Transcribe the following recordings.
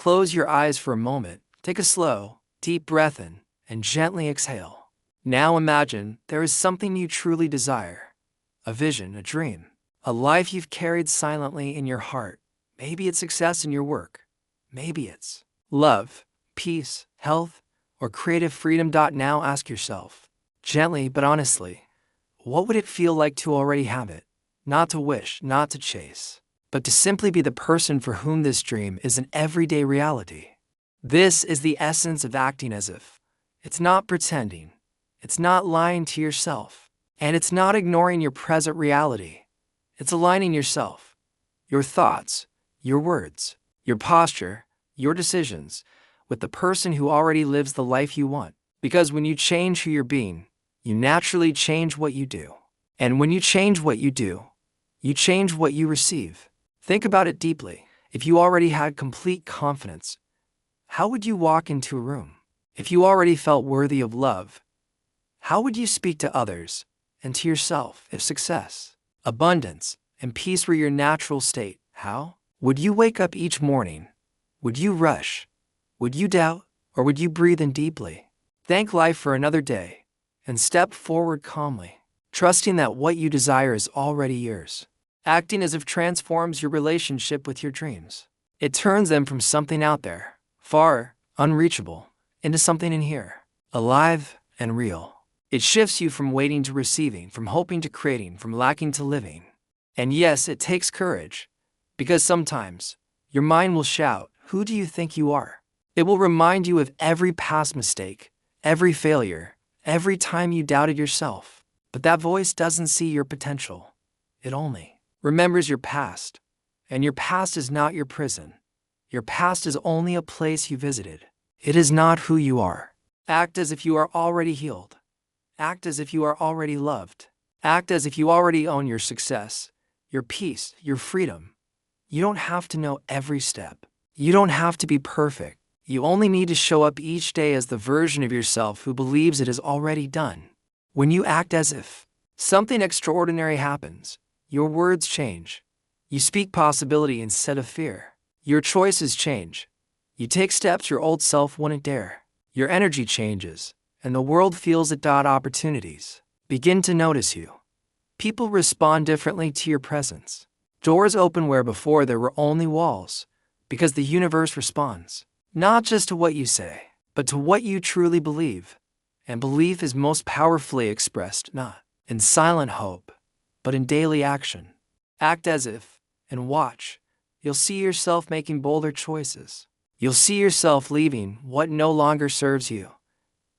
close your eyes for a moment, take a slow, deep breath in, and gently exhale. Now imagine there is something you truly desire. A vision, a dream, a life you've carried silently in your heart. Maybe it's success in your work. Maybe it's love, peace, health, or creative freedom. Now ask yourself, gently but honestly, what would it feel like to already have it? Not to wish, not to chase, but to simply be the person for whom this dream is an everyday reality. This is the essence of acting as if. It's not pretending, it's not lying to yourself, and it's not ignoring your present reality. It's aligning yourself, your thoughts, your words, your posture, your decisions, with the person who already lives the life you want. Because when you change who you're being, you naturally change what you do. And when you change what you do, you change what you receive. Think about it deeply. If you already had complete confidence, how would you walk into a room? If you already felt worthy of love, how would you speak to others and to yourself? If success, abundance, and peace were your natural state, how would you wake up each morning? Would you rush? Would you doubt? Or would you breathe in deeply? Thank life for another day and step forward calmly, trusting that what you desire is already yours. Acting as if transforms your relationship with your dreams. It turns them from something out there, far, unreachable, into something in here, alive and real. It shifts you from waiting to receiving, from hoping to creating, from lacking to living. And yes, it takes courage, because sometimes your mind will shout, "Who do you think you are?" It will remind you of every past mistake, every failure, every time you doubted yourself. But that voice doesn't see your potential. It only remembers your past. And your past is not your prison. Your past is only a place you visited. It is not who you are. Act as if you are already healed. Act as if you are already loved. Act as if you already own your success, your peace, your freedom. You don't have to know every step. You don't have to be perfect. You only need to show up each day as the version of yourself who believes it is already done. When you act as if, something extraordinary happens. Your words change. You speak possibility instead of fear. Your choices change. You take steps your old self wouldn't dare. Your energy changes, and the world feels it. Opportunities begin to notice you. People respond differently to your presence. Doors open where before there were only walls, because the universe responds, not just to what you say, but to what you truly believe. And belief is most powerfully expressed not in silent hope, but in daily action. Act as if, and watch. You'll see yourself making bolder choices. You'll see yourself leaving what no longer serves you.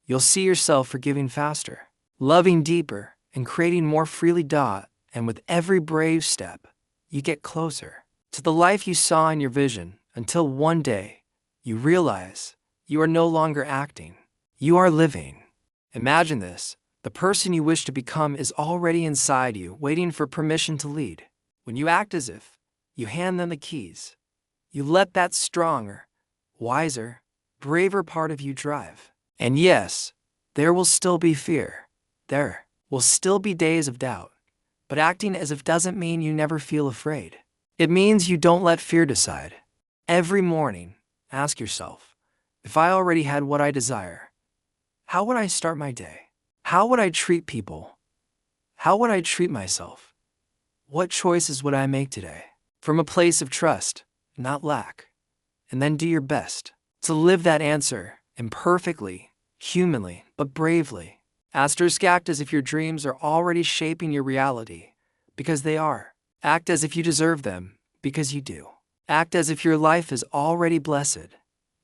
You'll see yourself forgiving faster, loving deeper, and creating more freely. And with every brave step, you get closer to the life you saw in your vision, until one day, you realize you are no longer acting. You are living. Imagine this. The person you wish to become is already inside you, waiting for permission to lead. When you act as if, you hand them the keys. You let that stronger, wiser, braver part of you drive. And yes, there will still be fear. There will still be days of doubt. But acting as if doesn't mean you never feel afraid. It means you don't let fear decide. Every morning, ask yourself, if I already had what I desire, how would I start my day? How would I treat people? How would I treat myself? What choices would I make today? From a place of trust, not lack. And then do your best to live that answer imperfectly, humanly, but bravely. Act as if your dreams are already shaping your reality, because they are. Act as if you deserve them, because you do. Act as if your life is already blessed,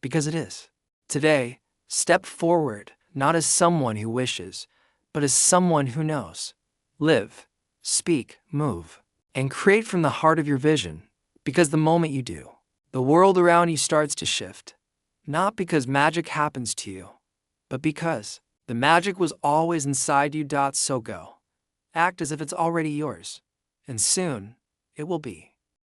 because it is. Today, step forward, not as someone who wishes, but as someone who knows. Live, speak, move, and create from the heart of your vision, because the moment you do, the world around you starts to shift. Not because magic happens to you, but because the magic was always inside you. So go. Act as if it's already yours, and soon, it will be.